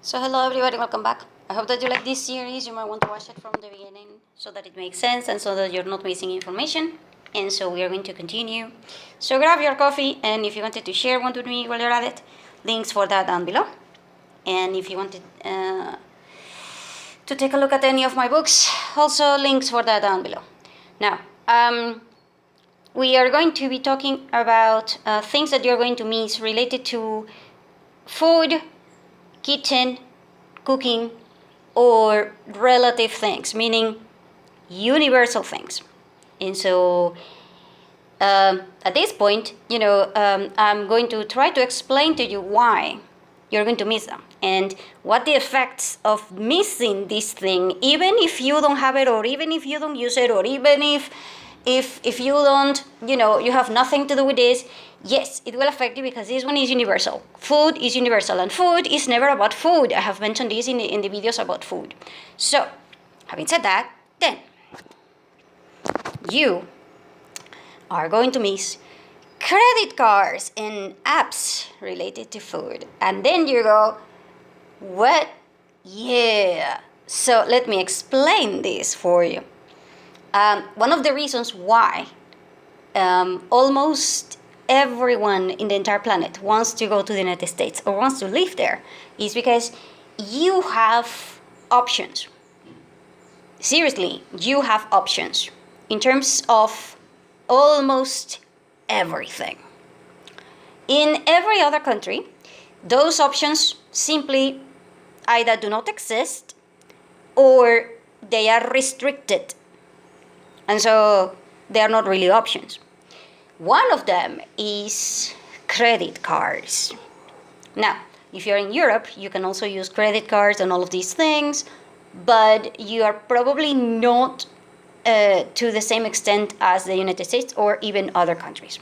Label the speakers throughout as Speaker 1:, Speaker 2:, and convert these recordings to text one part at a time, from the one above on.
Speaker 1: So hello everybody, welcome back. I hope that you like this series. You might want to watch it from the beginning so that it makes sense and so that you're not missing information. And so we are going to continue. So grab your coffee, and if you wanted to share one with me while you're at it, links for that down below. And if you wanted to take a look at any of my books, also links for that down below. Now, we are going to be talking about things that you're going to miss related to food, kitchen, cooking, or relative things, meaning universal things. And so at this point, I'm going to try to explain to you why you're going to miss them and what the effects of missing this thing, even if you don't have it, or even if you don't use it, or even if you don't, you have nothing to do with this. Yes, it will affect you because this one is universal. Food is universal, and food is never about food. I have mentioned this in the videos about food. So, having said that, then you are going to miss credit cards and apps related to food. And then you go, what? Yeah. So let me explain this for you. One of the reasons why almost everyone in the entire planet wants to go to the United States or wants to live there is because you have options. Seriously, you have options in terms of almost everything. In every other country, those options simply either do not exist or they are restricted. And so they are not really options. One of them is credit cards. Now, if you're in Europe, you can also use credit cards and all of these things, but you are probably not to the same extent as the United States or even other countries.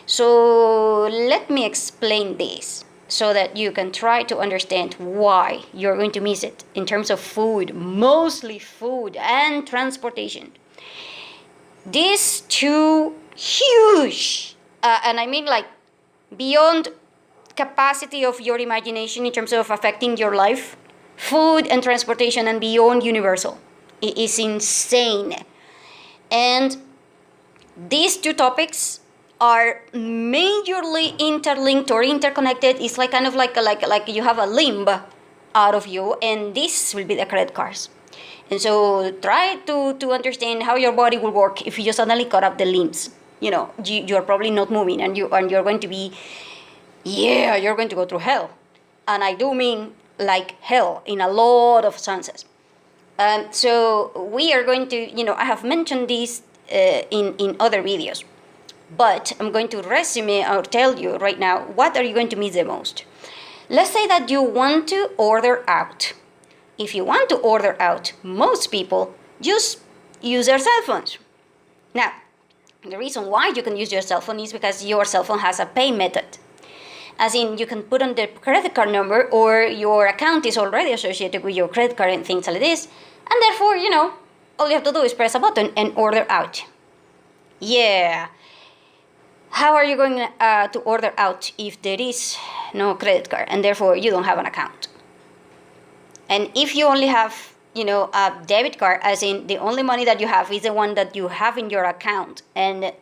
Speaker 1: So let me explain this so that you can try to understand why you're going to miss it in terms of food, mostly food and transportation. These two huge, and I mean like beyond capacity of your imagination in terms of affecting your life, food and transportation, and beyond universal. It is insane. And these two topics are majorly interlinked or interconnected. It's like kind of like you have a limb out of you, and this will be the credit cards. And so try to understand how your body will work if you suddenly cut up the limbs. You're probably not moving, and you're going to be, you're going to go through hell. And I do mean like hell in a lot of senses. So we are going to, I have mentioned this in other videos, but I'm going to resume or tell you right now, what are you going to miss the most? Let's say that you want to order out. If you want to order out, most people just use their cell phones. Now, the reason why you can use your cell phone is because your cell phone has a pay method. As in, you can put on the credit card number, or your account is already associated with your credit card and things like this. And therefore, all you have to do is press a button and order out. Yeah. How are you going to order out if there is no credit card and therefore you don't have an account? And if you only have, a debit card, as in the only money that you have is the one that you have in your account and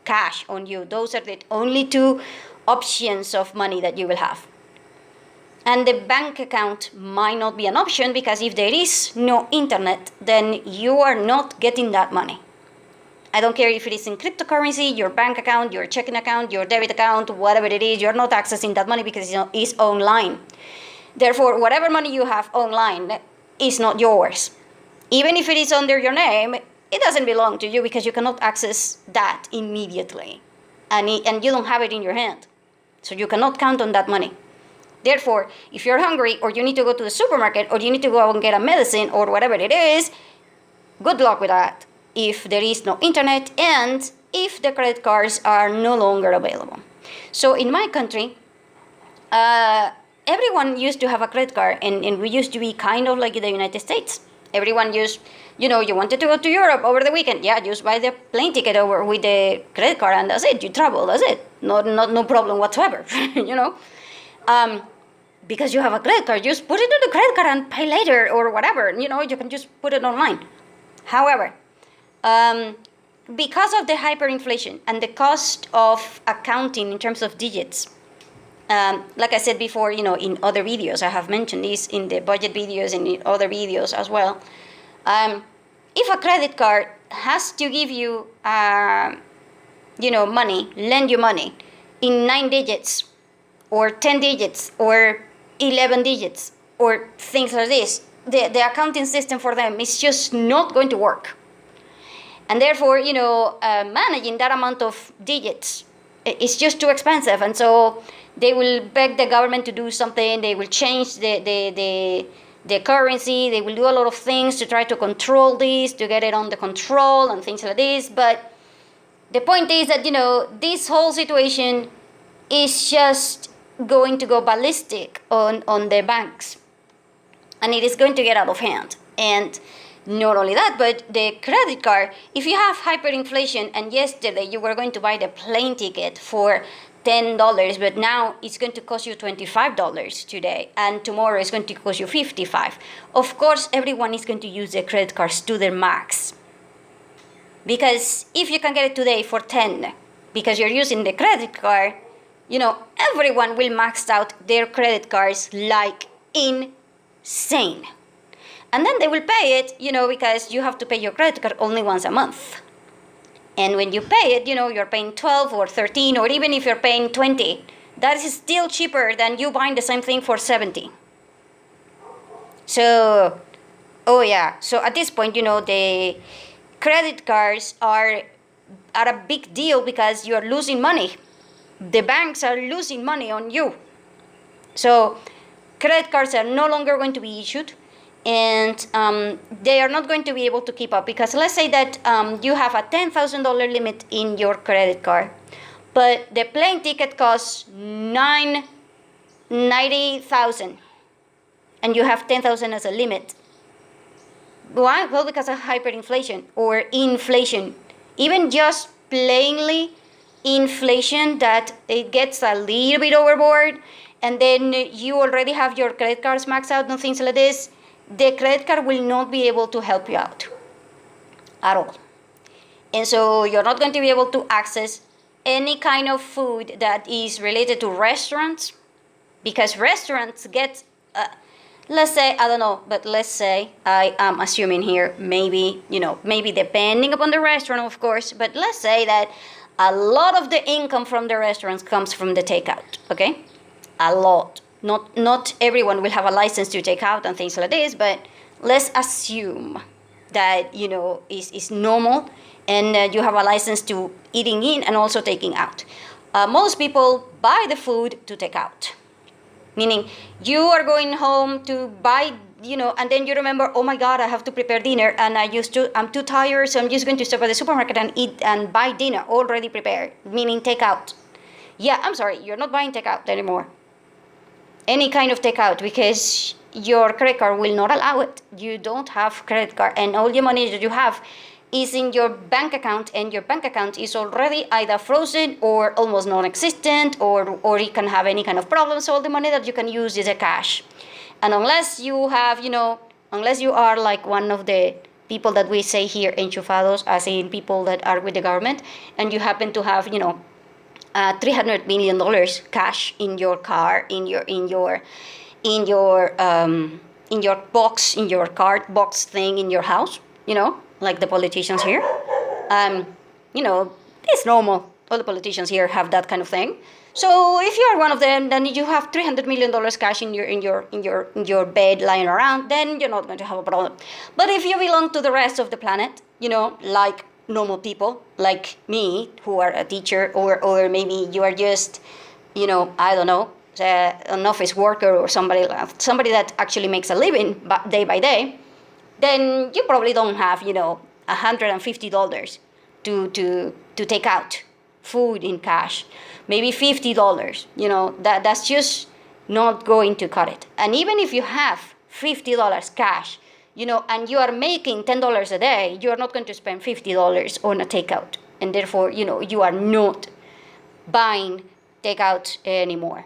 Speaker 1: cash on you, those are the only two options of money that you will have. And the bank account might not be an option, because if there is no internet, then you are not getting that money. I don't care if it is in cryptocurrency, your bank account, your checking account, your debit account, whatever it is, you're not accessing that money because it's online. Therefore, whatever money you have online is not yours. Even if it is under your name, it doesn't belong to you because you cannot access that immediately. And you don't have it in your hand. So you cannot count on that money. Therefore, if you're hungry, or you need to go to the supermarket, or you need to go and get a medicine or whatever it is, good luck with that if there is no internet and if the credit cards are no longer available. So in my country, everyone used to have a credit card, and we used to be kind of like in the United States. Everyone used, you wanted to go to Europe over the weekend. Yeah, just buy the plane ticket over with the credit card, and that's it. You travel, that's it. No problem whatsoever, because you have a credit card, just put it on the credit card and pay later or whatever. You know, you can just put it online. However, because of the hyperinflation and the cost of accounting in terms of digits, like I said before, you know, in other videos, I have mentioned this in the budget videos and in other videos as well. If a credit card has to give you, money, lend you money in 9 digits or 10 digits or 11 digits or things like this, the accounting system for them is just not going to work. And therefore, managing that amount of digits is just too expensive. And so they will beg the government to do something. They will change the currency. They will do a lot of things to try to control this, to get it under control and things like this. But the point is that, this whole situation is just going to go ballistic on the banks. And it is going to get out of hand. And not only that, but the credit card, if you have hyperinflation and yesterday you were going to buy the plane ticket for $10, but now it's going to cost you $25 today, and tomorrow it's going to cost you $55. Of course, everyone is going to use their credit cards to their max. Because if you can get it today for 10, because you're using the credit card, everyone will max out their credit cards like insane. And then they will pay it, because you have to pay your credit card only once a month. And when you pay it, you're paying 12 or 13, or even if you're paying 20, that is still cheaper than you buying the same thing for 70. So, so at this point, the credit cards are a big deal because you're losing money. The banks are losing money on you. So credit cards are no longer going to be issued. And they are not going to be able to keep up, because let's say that you have a $10,000 limit in your credit card, but the plane ticket costs $90,000 and you have $10,000 as a limit. Why? Well, because of hyperinflation or inflation, even just plainly inflation, that it gets a little bit overboard, and then you already have your credit cards maxed out and things like this. The credit card will not be able to help you out at all. And so you're not going to be able to access any kind of food that is related to restaurants, because restaurants get, let's say, I don't know, but let's say, I am assuming here, maybe depending upon the restaurant, of course, but let's say that a lot of the income from the restaurants comes from the takeout, okay? A lot. Not everyone will have a license to take out and things like this, but let's assume that is normal, and you have a license to eating in and also taking out. Most people buy the food to take out, meaning you are going home to buy, and then you remember, oh my God, I have to prepare dinner, and I'm too tired, so I'm just going to stop at the supermarket and eat and buy dinner already prepared, meaning takeout. Yeah, I'm sorry, you're not buying takeout anymore. Any kind of takeout, because your credit card will not allow it. You don't have credit card, and all your money that you have is in your bank account, and your bank account is already either frozen or almost non-existent, or it can have any kind of problems. So all the money that you can use is a cash. And unless you have, unless you are like one of the people that we say here, enchufados, as in people that are with the government, and you happen to have, $300 million cash in your car, in your box, in your card box thing in your house, like the politicians here. It's normal. All the politicians here have that kind of thing. So if you are one of them, then you have $300 million cash in your bed lying around, then you're not going to have a problem. But if you belong to the rest of the planet, like normal people like me, who are a teacher, or maybe you are just, I don't know, an office worker, or somebody that actually makes a living day by day, then you probably don't have, $150 to take out food in cash. Maybe $50, that's just not going to cut it. And even if you have $50 cash, and you are making $10 a day, you are not going to spend $50 on a takeout. And therefore, you are not buying takeout anymore.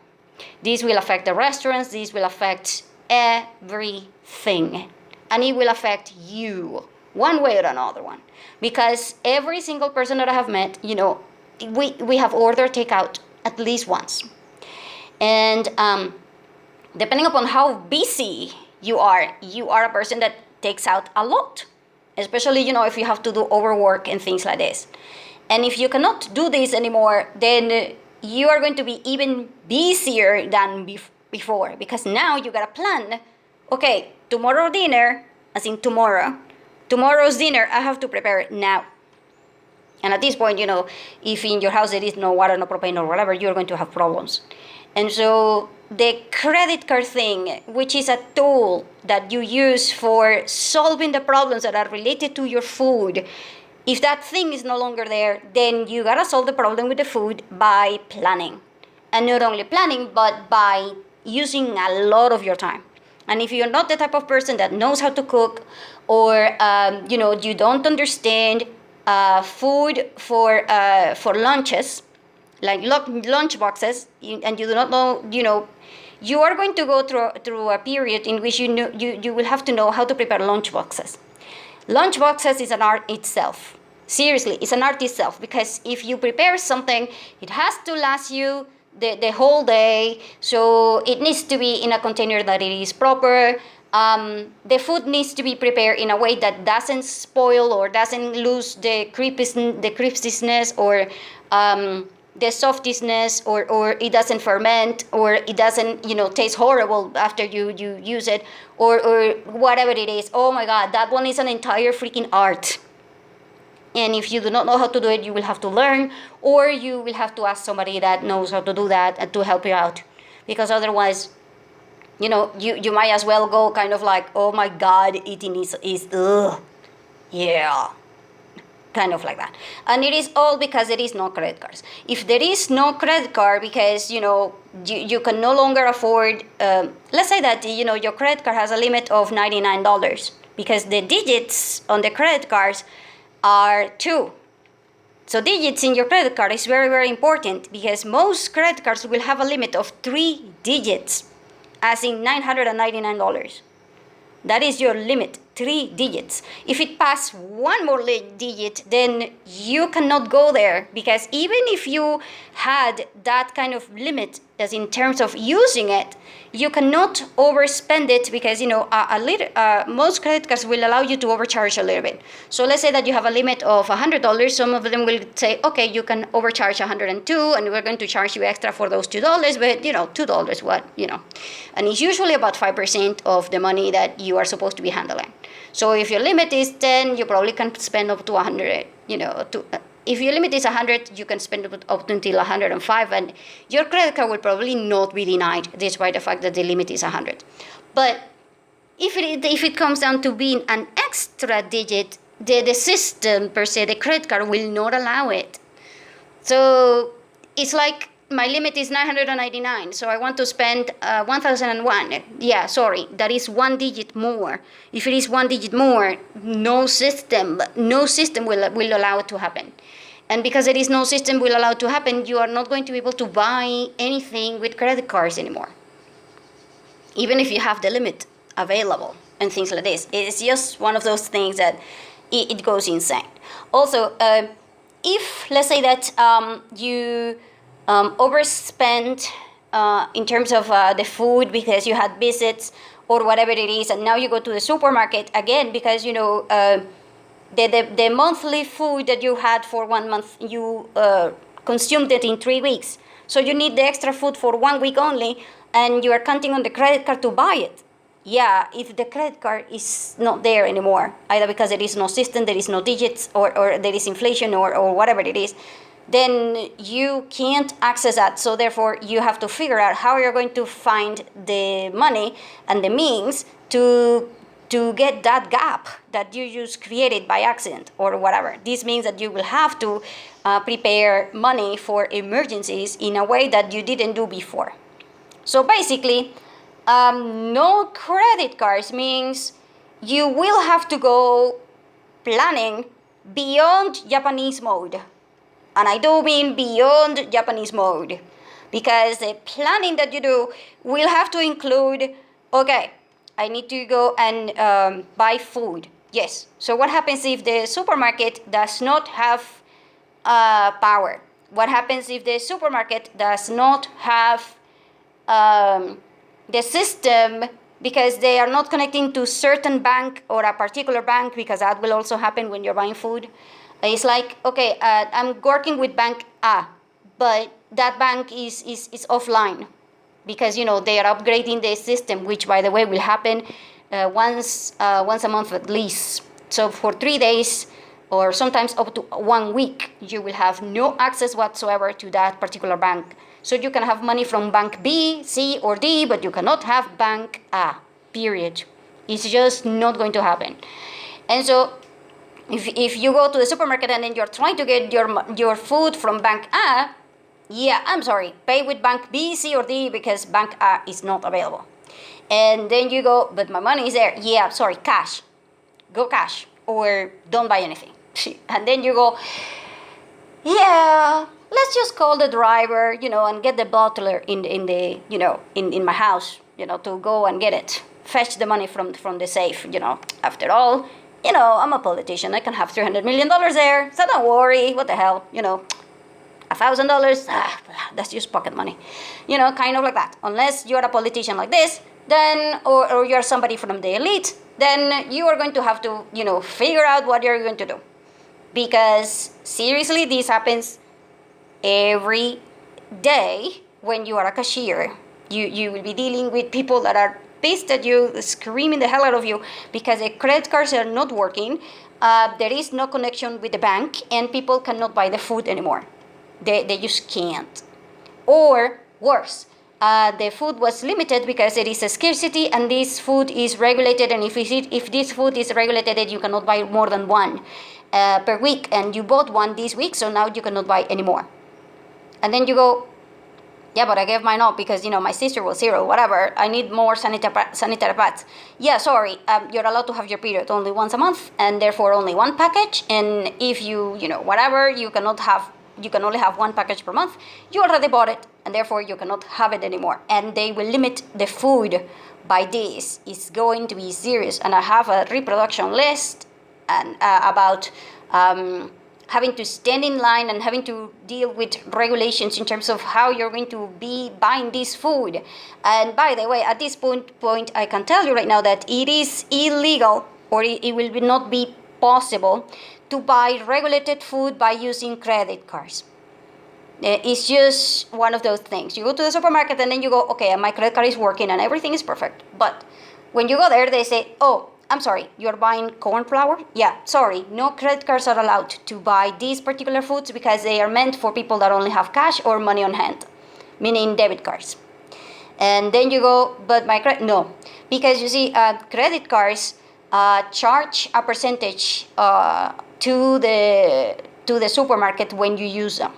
Speaker 1: This will affect the restaurants, this will affect everything. And it will affect you one way or another one. Because every single person that I have met, we have ordered takeout at least once. And depending upon how busy you are a person that takes out a lot. Especially, if you have to do overwork and things like this. And if you cannot do this anymore, then you are going to be even busier than before. Because now you got to plan, okay, tomorrow dinner, as in tomorrow's dinner, I have to prepare it now. And at this point, if in your house there is no water, no propane, or whatever, you're going to have problems. And so the credit card thing, which is a tool that you use for solving the problems that are related to your food, if that thing is no longer there, then you gotta solve the problem with the food by planning. And not only planning, but by using a lot of your time. And if you're not the type of person that knows how to cook, or you don't understand food for lunches, like lunch boxes, and you do not know, you are going to go through a period in which you will have to know how to prepare lunch boxes. Lunch boxes is an art itself. Seriously, it's an art itself, because if you prepare something, it has to last you the whole day, so it needs to be in a container that it is proper. The food needs to be prepared in a way that doesn't spoil or doesn't lose the crispiness or the softiness, or it doesn't ferment, or it doesn't taste horrible after you use it, or whatever it is. Oh my God, that one is an entire freaking art. And if you do not know how to do it, you will have to learn, or you will have to ask somebody that knows how to do that and to help you out. Because otherwise, you might as well go kind of like, oh my God, eating is ugh. Yeah. Kind of like that. And it is all because there is no credit cards. If there is no credit card because, you can no longer afford, let's say that, your credit card has a limit of $99 because the digits on the credit cards are 2. So digits in your credit card is very, very important, because most credit cards will have a limit of 3 digits, as in $999. That is your limit, 3 digits. If it passes one more digit, then you cannot go there, because even if you had that kind of limit, as in terms of using it, you cannot overspend it, because most credit cards will allow you to overcharge a little bit. So let's say that you have a limit of $100. Some of them will say, okay, you can overcharge 102, and we're going to charge you extra for those $2. But $2, what, and it's usually about 5% of the money that you are supposed to be handling. So if your limit is 10, you probably can spend up to 100. If your limit is 100, you can spend up until 105, and your credit card will probably not be denied, despite the fact that the limit is 100. But if it comes down to being an extra digit, the system per se, the credit card will not allow it. So it's like, my limit is 999, so I want to spend 1001. Yeah, sorry, that is 1 digit more. If it is 1 digit more, no system will allow it to happen. And because there is no system will allow it to happen, you are not going to be able to buy anything with credit cards anymore. Even if you have the limit available and things like this. It's just one of those things that it goes insane. Also, if let's say that you overspend in terms of the food because you had visits or whatever it is, and now you go to the supermarket again because the monthly food that you had for 1 month, you consumed it in 3 weeks. So you need the extra food for 1 week only, and you are counting on the credit card to buy it. Yeah, if the credit card is not there anymore, either because there is no system, there is no digits, or there is inflation or whatever it is, then you can't access that. So therefore, you have to figure out how you're going to find the money and the means to get that gap that you just created by accident or whatever. This means that you will have to prepare money for emergencies in a way that you didn't do before. So basically, no credit cards means you will have to go planning beyond Japanese mode. And I do mean beyond Japanese mode. because the planning that you do will have to include, okay, I need to go and buy food. Yes. So what happens if the supermarket does not have power? What happens if the supermarket does not have the system, because they are not connecting to certain bank or a particular bank, because that will also happen when you're buying food. It's like, okay, I'm working with bank A, but that bank is offline, because they are upgrading the system, which by the way will happen once a month at least. So for 3 days or sometimes up to 1 week, you will have no access whatsoever to that particular bank. So you can have money from bank B, C, or D, but you cannot have bank A, period. It's just not going to happen. And so if you go to the supermarket and then you're trying to get your food from bank A, yeah, I'm sorry, pay with bank B, C, or D, because bank A is not available. And then you go, but my money is there. Yeah, sorry, cash. Go cash, or don't buy anything. And then you go, yeah, let's just call the driver, and get the bottler in my house, to go and get it, fetch the money from the safe. After all, I'm a politician. I can have $300 million there, so don't worry. What the hell, $1,000, that's just pocket money, kind of like that. Unless you're a politician like this, then, or you're somebody from the elite, then you are going to have to, figure out what you're going to do. Because seriously, this happens every day when you are a cashier. You will be dealing with people that are pissed at you, screaming the hell out of you, because the credit cards are not working. There is no connection with the bank, and people cannot buy the food anymore. They just can't. Or worse, the food was limited because there is a scarcity, and this food is regulated, and if this food is regulated, you cannot buy more than one per week, and you bought one this week, so now you cannot buy anymore. And then you go, yeah, but I gave mine up because, my sister was 0, whatever. I need more sanitary pads. Yeah, sorry, you're allowed to have your period only once a month, and therefore only one package. And if you whatever, you can only have one package per month. You already bought it, and therefore you cannot have it anymore. And they will limit the food by this. It's going to be serious. And I have a reproduction list and about having to stand in line and having to deal with regulations in terms of how you're going to be buying this food. And by the way, at this point, I can tell you right now that it is illegal, or it will not be possible to buy regulated food by using credit cards. It's just one of those things. You go to the supermarket and then you go, okay, my credit card is working and everything is perfect. But when you go there, they say, oh, I'm sorry, you're buying corn flour? Yeah, sorry, no credit cards are allowed to buy these particular foods because they are meant for people that only have cash or money on hand, meaning debit cards. And then you go, but my credit, no. Because you see, credit cards charge a percentage to the supermarket when you use them.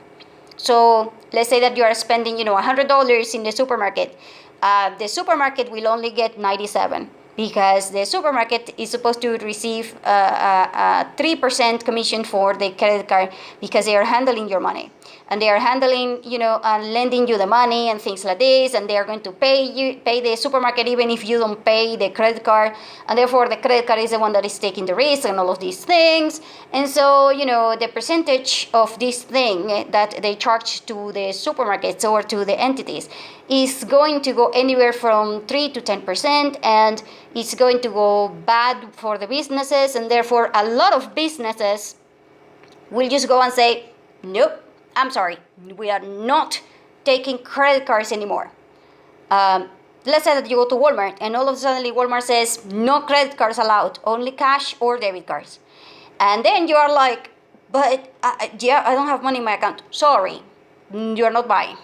Speaker 1: So let's say that you are spending, $100 in the supermarket. The supermarket will only get 97 because the supermarket is supposed to receive a 3% commission for the credit card because they are handling your money. And they are handling, and lending you the money and things like this, and they are going to pay the supermarket even if you don't pay the credit card, and therefore the credit card is the one that is taking the risk and all of these things. And so, the percentage of this thing that they charge to the supermarkets or to the entities is going to go anywhere from 3 to 10%, and it's going to go bad for the businesses, and therefore a lot of businesses will just go and say, nope, I'm sorry, we are not taking credit cards anymore. Let's say that you go to Walmart and all of a sudden Walmart says no credit cards allowed, only cash or debit cards. And then you are like, but I don't have money in my account. Sorry, you're not buying.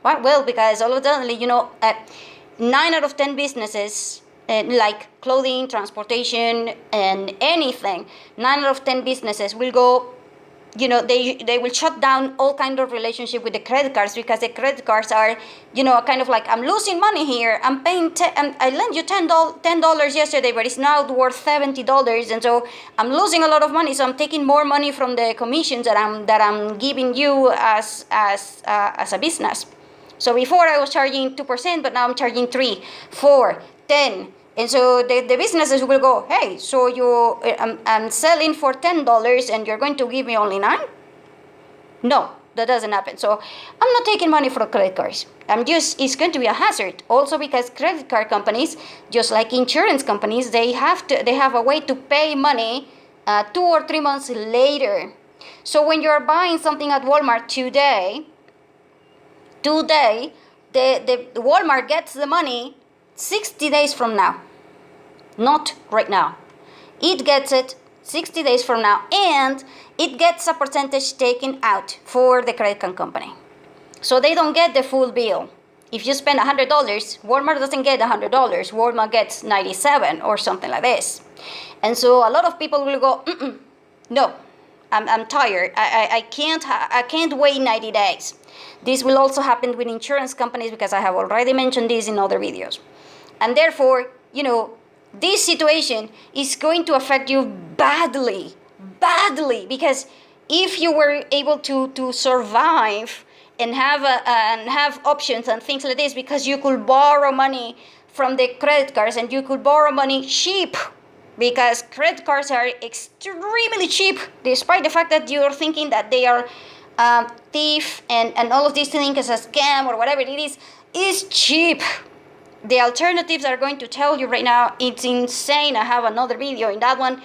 Speaker 1: Why? Well, because all of a sudden, 9 out of 10 businesses, like clothing, transportation, and anything, 9 out of 10 businesses will go, they will shut down all kind of relationship with the credit cards because the credit cards are, kind of like, I'm losing money here. I'm paying, I lent you $10 yesterday, but it's now worth $70, and so I'm losing a lot of money. So I'm taking more money from the commissions that I'm giving you as a business. So before I was charging 2%, but now I'm charging 3, 4, 10. And so the businesses will go, hey, so I'm selling for $10 and you're going to give me only 9? No, that doesn't happen. So I'm not taking money from credit cards. It's going to be a hazard. Also because credit card companies, just like insurance companies, they have a way to pay money 2 or 3 months later. So when you're buying something at Walmart today, the Walmart gets the money 60 days from now, not right now. It gets it 60 days from now, and it gets a percentage taken out for the credit card company. So they don't get the full bill. If you spend $100, Walmart doesn't get $100. Walmart gets 97 or something like this. And so a lot of people will go, no, I'm tired. I can't wait 90 days. This will also happen with insurance companies because I have already mentioned this in other videos. And therefore, this situation is going to affect you badly, because if you were able to survive and have options and things like this, because you could borrow money from the credit cards and you could borrow money cheap, because credit cards are extremely cheap, despite the fact that you're thinking that they are thief and all of these things is a scam or whatever it is cheap. The alternatives are going to tell you right now, it's insane. I have another video in that one.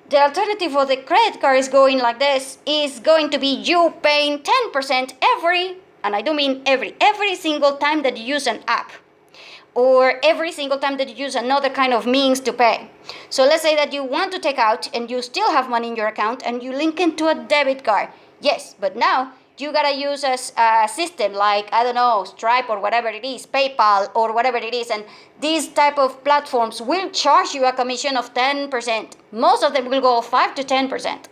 Speaker 1: The alternative for the credit card is going like this, is going to be you paying 10% and I do mean every single time that you use an app, or every single time that you use another kind of means to pay. So let's say that you want to take out and you still have money in your account and you link it to a debit card. Yes, but now you gotta use a system like, I don't know, Stripe or whatever it is, PayPal or whatever it is, and these type of platforms will charge you a commission of 10%. Most of them will go 5 to 10%.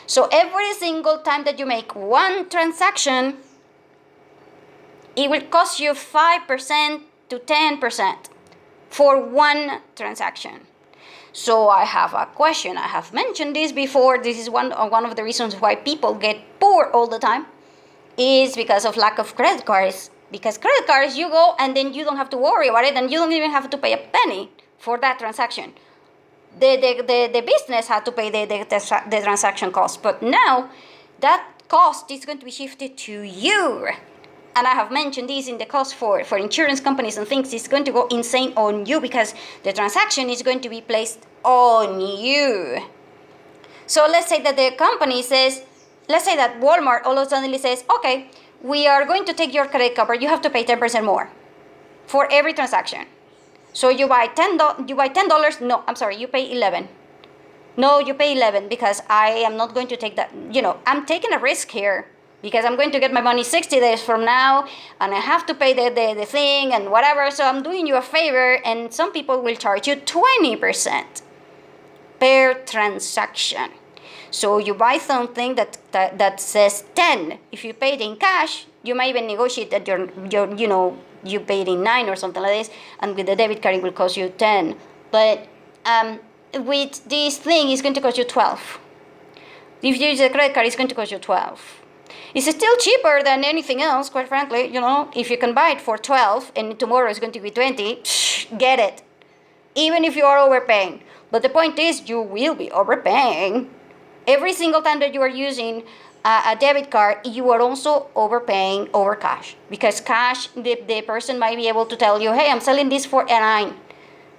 Speaker 1: So every single time that you make one transaction, it will cost you 5% to 10% for one transaction. So I have a question. I have mentioned this before. This is one of the reasons why people get poor all the time, is because of lack of credit cards. Because credit cards, you go and then you don't have to worry about it, and you don't even have to pay a penny for that transaction. The business had to pay the transaction cost, but now that cost is going to be shifted to you. And I have mentioned this in the cost for insurance companies and things. It's going to go insane on you because the transaction is going to be placed on you. So let's say that the company says, let's say that Walmart all of a sudden says, okay, we are going to take your credit card, but you have to pay 10% more for every transaction. So you buy $10. No, I'm sorry, you pay 11. No, you pay 11 because I am not going to take that. I'm taking a risk here because I'm going to get my money 60 days from now and I have to pay the thing and whatever. So I'm doing you a favor, and some people will charge you 20% per transaction. So you buy something that says 10. If you paid in cash, you might even negotiate that you paid in 9 or something like this, and with the debit card it will cost you 10. But with this thing, it's going to cost you 12. If you use a credit card, it's going to cost you 12. It's still cheaper than anything else, quite frankly. If you can buy it for 12 and tomorrow it's going to be 20, get it. Even if you are overpaying. But the point is, you will be overpaying. Every single time that you are using a debit card, you are also overpaying over cash. Because cash, the person might be able to tell you, hey, I'm selling this for a 9.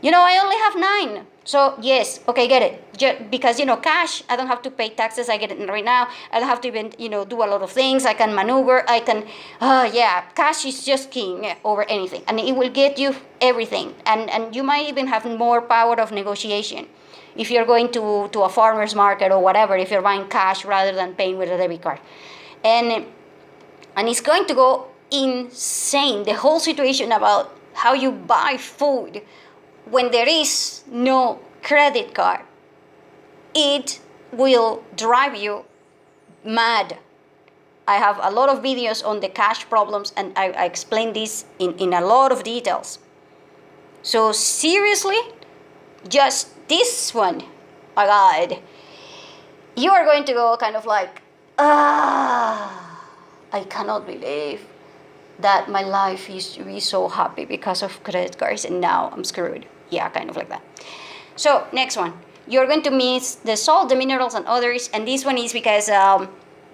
Speaker 1: I only have 9. So yes, okay, get it. Because cash, I don't have to pay taxes. I get it right now. I don't have to even do a lot of things. I can maneuver. Cash is just king over anything, and it will get you everything. And you might even have more power of negotiation if you're going to a farmer's market or whatever. If you're buying cash rather than paying with a debit card, and it's going to go insane. The whole situation about how you buy food when there is no credit card, it will drive you mad. I have a lot of videos on the cash problems, and I explain this in a lot of details. So seriously, just this one, my God, you are going to go kind of like, I cannot believe that my life used to be so happy because of credit cards and now I'm screwed. Yeah, kind of like that. So next one, you're going to miss the salt, the minerals, and others. And this one is because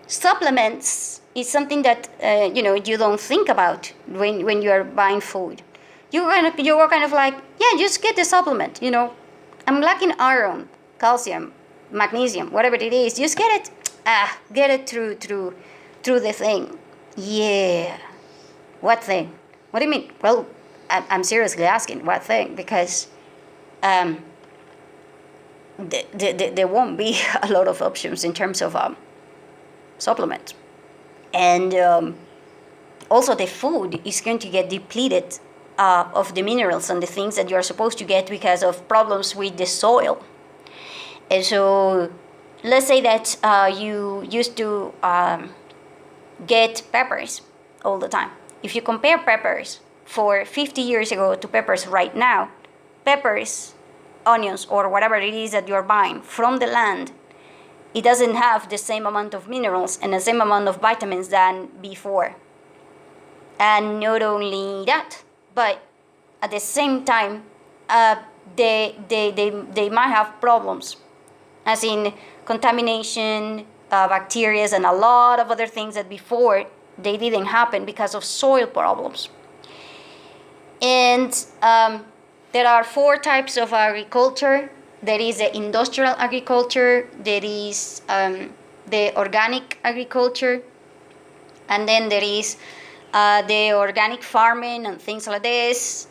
Speaker 1: supplements is something that you don't think about when you are buying food. You are kind of like, yeah, just get the supplement. I'm lacking iron, calcium, magnesium, whatever it is. Just get it. Get it through the thing. Yeah. What thing? What do you mean? Well, I'm seriously asking what thing, because there won't be a lot of options in terms of supplements. And also the food is going to get depleted of the minerals and the things that you're supposed to get because of problems with the soil. And so let's say that you used to get peppers all the time. If you compare peppers for 50 years ago to peppers right now, peppers, onions, or whatever it is that you're buying from the land, it doesn't have the same amount of minerals and the same amount of vitamins than before. And not only that, but at the same time, they might have problems, as in contamination, bacteria, and a lot of other things that before they didn't happen because of soil problems. And there are 4 types of agriculture. There is the industrial agriculture, there is the organic agriculture, and then there is the organic farming and things like this.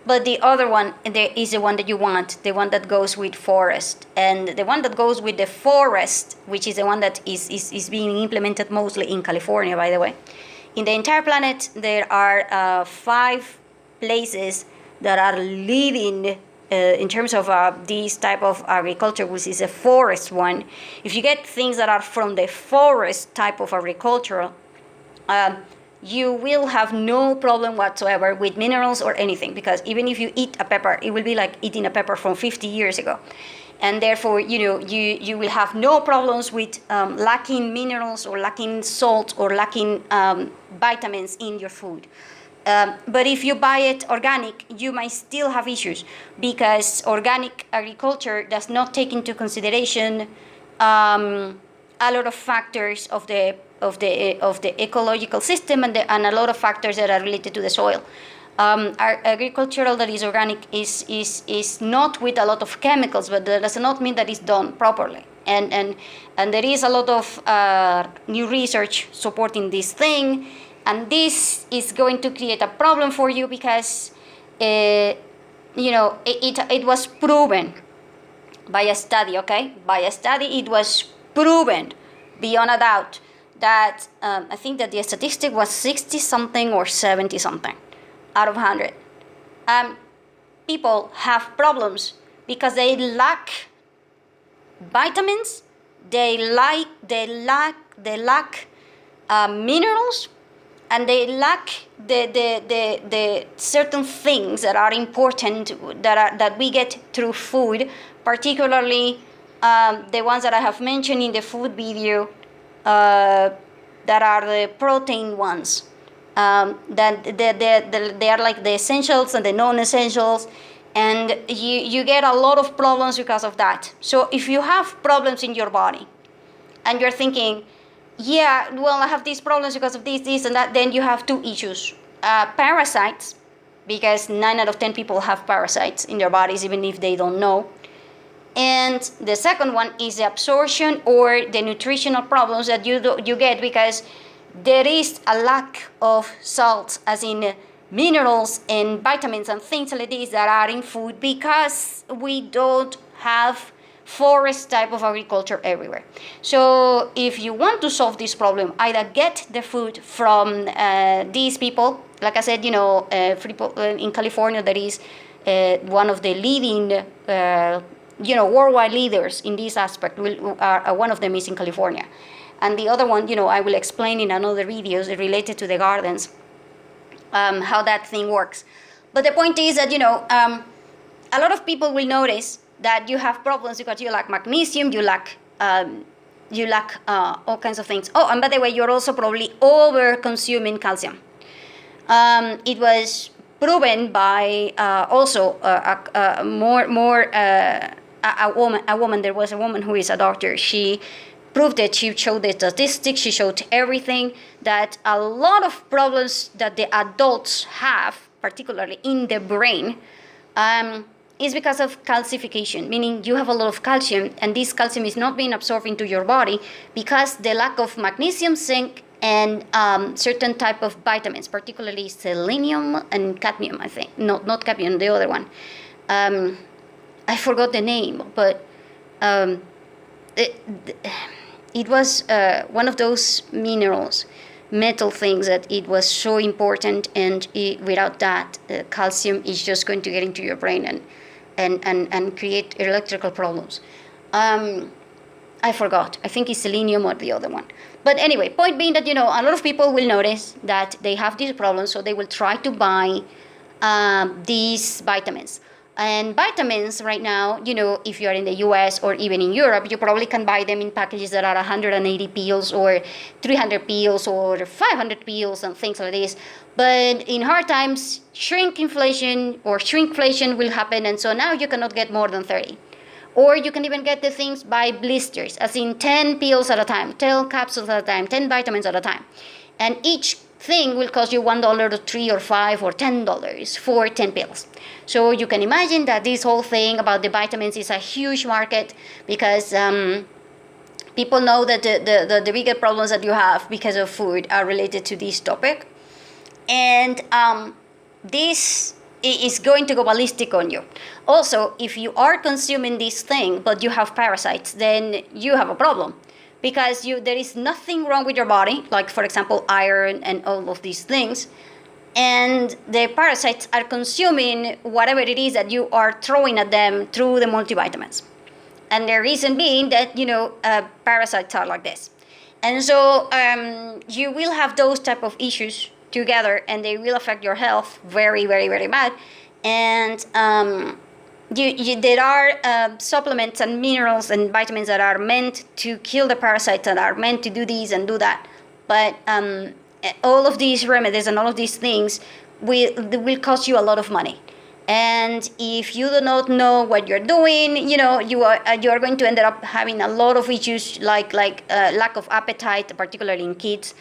Speaker 1: But the other one is the one that you want, the one that goes with forest. And the one that goes with the forest, which is the one that is being implemented mostly in California, by the way. In the entire planet, there are 5 places that are leading in terms of this type of agriculture, which is a forest one. If you get things that are from the forest type of agriculture, you will have no problem whatsoever with minerals or anything, because even if you eat a pepper, it will be like eating a pepper from 50 years ago. And therefore, you will have no problems with lacking minerals or lacking salt or lacking vitamins in your food. But if you buy it organic, you might still have issues, because organic agriculture does not take into consideration a lot of factors of the ecological system and a lot of factors that are related to the soil. Our agricultural that is organic is not with a lot of chemicals, but that does not mean that it's done properly. And there is a lot of new research supporting this thing, and this is going to create a problem for you, because it was proven by a study, okay? By a study, it was proven beyond a doubt that I think that the statistic was 60 something or 70 something out of 100. People have problems because they lack vitamins, they lack minerals, and they lack the certain things that are important that we get through food, particularly the ones that I have mentioned in the food video, that are the protein ones. That they are like the essentials and the non-essentials, and you get a lot of problems because of that. So if you have problems in your body and you're thinking, yeah, well, I have these problems because of this and that, then you have 2 issues. Parasites, because 9 out of 10 people have parasites in their bodies even if they don't know. And the second one is the absorption or the nutritional problems that you get because there is a lack of salts, as in minerals and vitamins and things like this that are in food, because we don't have forest type of agriculture everywhere. So if you want to solve this problem, either get the food from these people. Like I said, in California, there is one of the leading worldwide leaders in this aspect. One of them is in California. And the other one, I will explain in another videos related to the gardens, how that thing works. But the point is that, a lot of people will notice that you have problems because you lack magnesium, you lack all kinds of things. Oh, and by the way, you're also probably over consuming calcium. It was proven by also a woman. There was a woman who is a doctor. She proved it. She showed the statistics. She showed everything that a lot of problems that the adults have, particularly in the brain, is because of calcification, meaning you have a lot of calcium, and this calcium is not being absorbed into your body because the lack of magnesium, zinc, and certain type of vitamins, particularly selenium and cadmium. I think not cadmium, the other one. I forgot the name, but it, it was one of those minerals, metal things that it was so important, and without that, calcium is just going to get into your brain and create electrical problems. I forgot. I think it's selenium or the other one. But anyway, point being that, a lot of people will notice that they have these problems, so they will try to buy these vitamins. And vitamins right now, if you're in the US or even in Europe, you probably can buy them in packages that are 180 pills or 300 pills or 500 pills and things like this. But in hard times, shrinkflation will happen, and so now you cannot get more than 30. Or you can even get the things by blisters, as in 10 pills at a time, 10 capsules at a time, 10 vitamins at a time. And each thing will cost you $1 or $3 or $5 or $10 for 10 pills. So you can imagine that this whole thing about the vitamins is a huge market, because people know that the bigger problems that you have because of food are related to this topic. And this is going to go ballistic on you. Also, if you are consuming this thing but you have parasites, then you have a problem, because there is nothing wrong with your body, like for example iron and all of these things, and the parasites are consuming whatever it is that you are throwing at them through the multivitamins. And the reason being that parasites are like this, and so you will have those type of issues together, and they will affect your health very, very, very bad. And there are supplements and minerals and vitamins that are meant to kill the parasites, that are meant to do this and do that. But all of these remedies and all of these things will cost you a lot of money. And if you do not know what you're doing, you are going to end up having a lot of issues like lack of appetite, particularly in kids.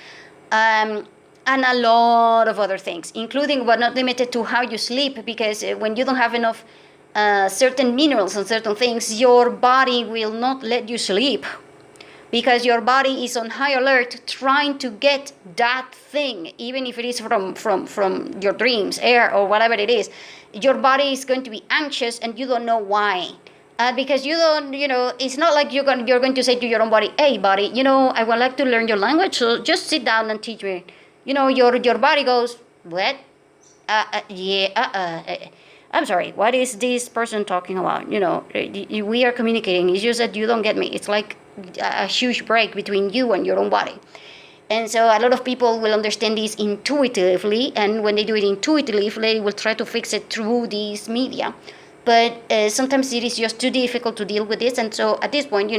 Speaker 1: And a lot of other things, including but not limited to how you sleep, because when you don't have enough certain minerals and certain things, your body will not let you sleep, because your body is on high alert trying to get that thing, even if it is from your dreams, air, or whatever it is. Your body is going to be anxious, and you don't know why. Because you don't, it's not like you're going to say to your own body, hey, body, I would like to learn your language, so just sit down and teach me. Your body goes, what? I'm sorry, what is this person talking about? We are communicating. It's just that you don't get me. It's like a huge break between you and your own body. And so a lot of people will understand this intuitively, and when they do it intuitively, they will try to fix it through these media. But sometimes it is just too difficult to deal with this, and so at this point,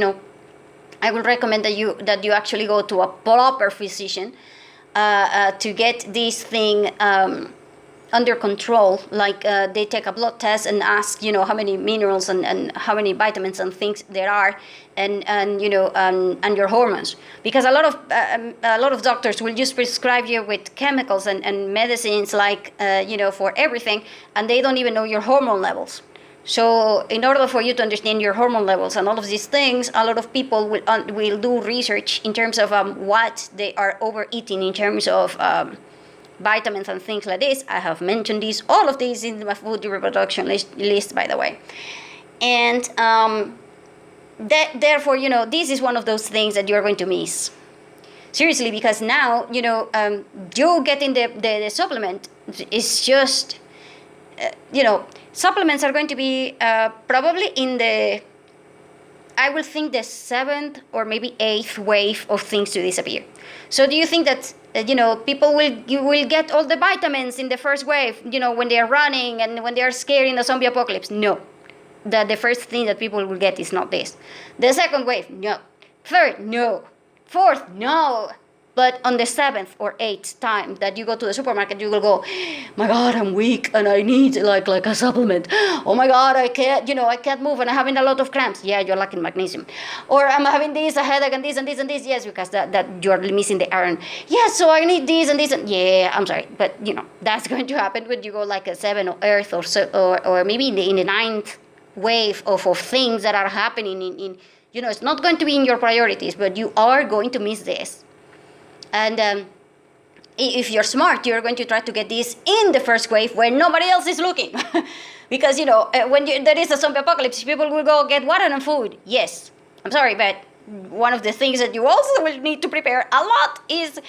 Speaker 1: I would recommend that you actually go to a proper physician to get this thing under control. Like they take a blood test and ask, how many minerals and how many vitamins and things there are, and your hormones. Because a lot of doctors will just prescribe you with chemicals and medicines, like for everything, and they don't even know your hormone levels. So in order for you to understand your hormone levels and all of these things, a lot of people will do research in terms of what they are overeating in terms of vitamins and things like this. I have mentioned all of these in my food reproduction list, by the way. And therefore, this is one of those things that you're going to miss. Seriously, because now, you getting the supplement is just, supplements are going to be probably in I will think the 7th or maybe 8th wave of things to disappear. So do you think that, people will get all the vitamins in the first wave, when they are running and when they are scared in the zombie apocalypse? No. The first thing that people will get is not this. The second wave, no. Third, no. Fourth, no. But on the 7th or 8th time that you go to the supermarket, you will go, my God, I'm weak and I need like a supplement. Oh my God, I can't move and I'm having a lot of cramps. Yeah, you're lacking magnesium. Or I'm having this, a headache and this and this and this. Yes, because that you're missing the iron. Yeah, so I need this and this. And yeah, I'm sorry. But, that's going to happen when you go like a 7th or 8th or maybe in the 9th wave of things that are happening in it's not going to be in your priorities, but you are going to miss this. And if you're smart, you're going to try to get this in the first wave where nobody else is looking. Because, when there is a zombie apocalypse, people will go get water and food. Yes, I'm sorry, but one of the things that you also will need to prepare a lot is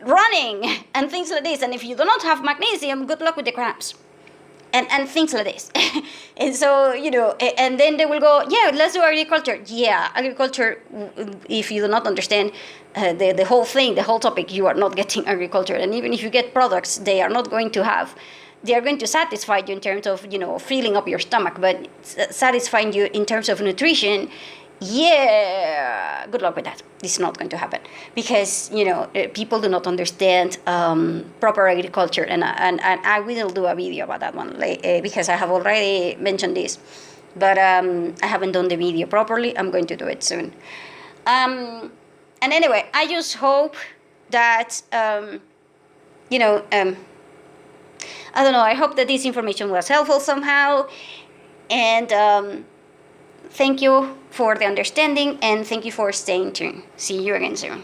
Speaker 1: running and things like this. And if you do not have magnesium, good luck with the cramps. And things like this. And so, and then they will go, yeah, let's do agriculture. Yeah, agriculture, if you do not understand the whole thing, the whole topic, you are not getting agriculture. And even if you get products, they are going to satisfy you in terms of, filling up your stomach, but satisfying you in terms of nutrition. Yeah, good luck with that. This is not going to happen because people do not understand proper agriculture, and I will do a video about that one because I have already mentioned this, but I haven't done the video properly. I'm going to do it soon. And anyway, I just hope that I don't know. I hope that this information was helpful somehow, and. Thank you for the understanding and thank you for staying tuned. See you again soon.